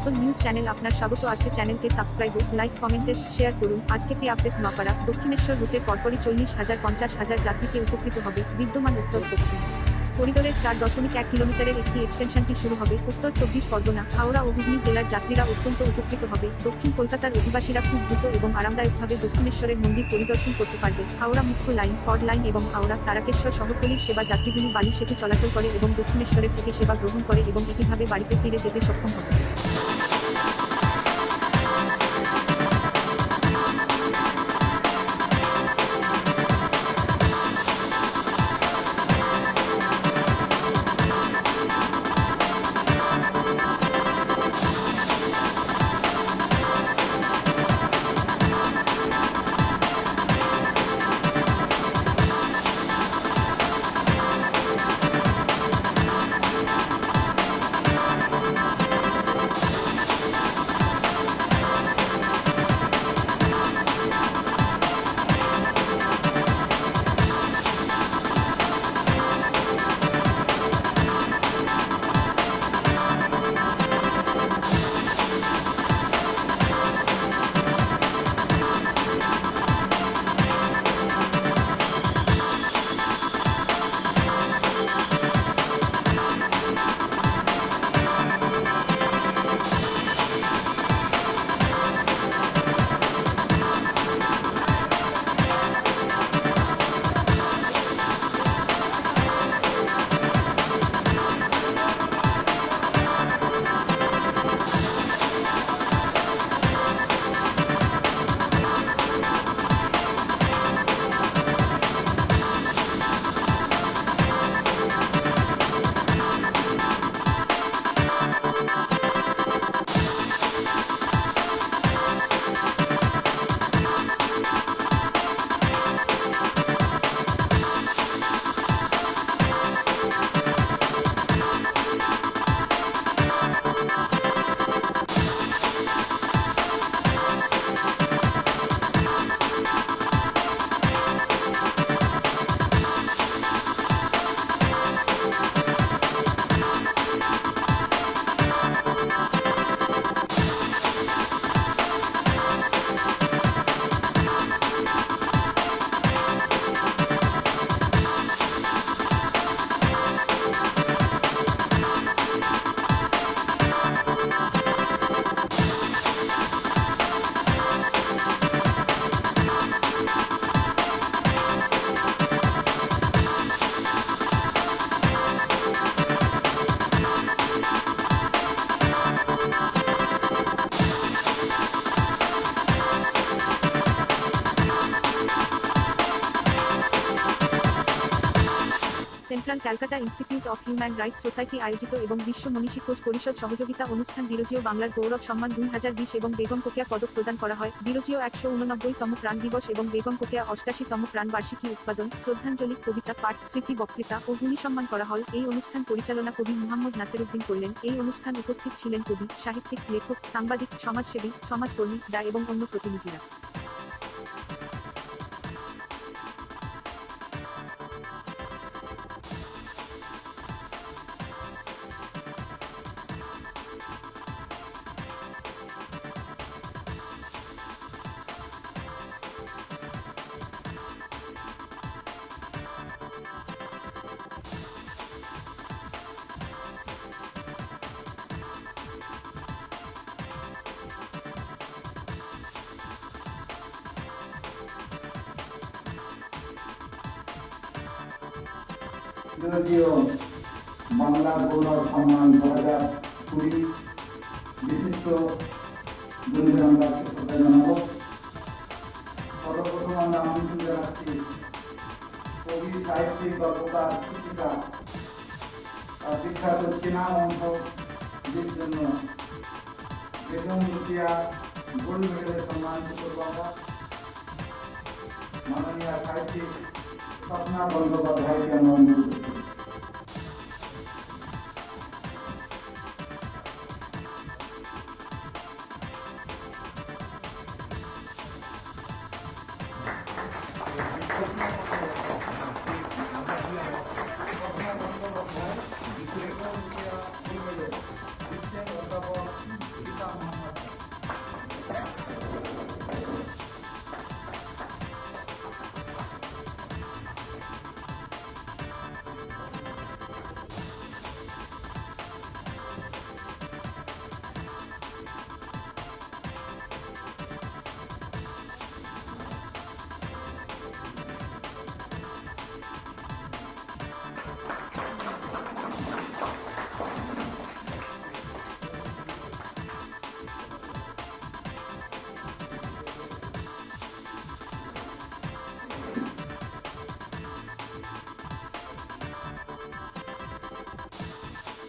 দর্পণ news channel আপনার স্বাগত আছে। চ্যানেলকে সাবস্ক্রাইব, লাইক, কমেন্টে শেয়ার করুন। আজকে পি আপডেট নোয়াপাড়া দক্ষিণেশ্বর রুটে পরপরই 40,000-50,000 যাত্রীকে উপকৃত হবে বিদ্যমান উত্তর পশ্চিম করিডোরের 4.1 কিলোমিটারের একটি এক্সটেনশনটি শুরু হবে। উত্তর 24 পরগনা, হাওড়া ও হুগলি জেলার যাত্রীরা অত্যন্ত উপকৃত হবে। দক্ষিণ কলকাতার অধিবাসীরা খুব দ্রুত এবং আরামদায়কভাবে দক্ষিণেশ্বরের মন্দির পরিদর্শন করতে পারবে। হাওড়া মুখ্য লাইন, কর্ড লাইন এবং হাওড়া তারকেশ্বর শহরতলির সেবা যাত্রীগুলি বালি সেতু চলাচল করে এবং দক্ষিণেশ্বরের থেকে সেবা গ্রহণ করে এবং একইভাবে বাড়িতে ফিরে যেতে সক্ষম হবে। Central Calcutta institute of human rights society আয়োজিত এবং বিশ্ব মনীষী ঘোষ পরিষদ সহযোগিতা অনুষ্ঠান বিরোজীয় বাংলার গৌরব সম্মান 2020 এবং বেগম কোকিয়া পদক প্রদান করা হয়। বিরোজীয় 189তম প্রাণ দিবস এবং বেগম কোকিয়া 88তম প্রাণ বার্ষিকী উৎপাদন, শ্রদ্ধাঞ্জলি, কবিতা পাঠ, স্মৃতি বক্তৃতা ও গুণী সম্মান করা হয়। এই অনুষ্ঠান পরিচালনা কবি মুহাম্মদ নাসিরউদ্দিন করলেন। এই অনুষ্ঠান উপস্থিত ছিলেন কবি, সাহিত্যিক, লেখক, সাংবাদিক, সমাজসেবী, সমাজকর্মী, দা এবং অন্য প্রতিনিধিরা। বিরোধীয় বাংলা গৌরব সম্মান 2020 বিশিষ্ট গুণীজন আমরা শ্রদ্ধা জানাবো। সর্বপ্রথম আমরা আমন্ত্রণ জানাচ্ছি কবি, সাহিত্যিক, গল্পকার, শিক্ষিকা, বিখ্যাত চীনা অংশের জন্য বেগম কোকিয়া গোল্ড মেডেলে সম্মানিত করবো। মাননীয় সাহিত্যিক স্বপ্না বন্দ্যোপাধ্যায়কে আমরা অনুরোধ করছি।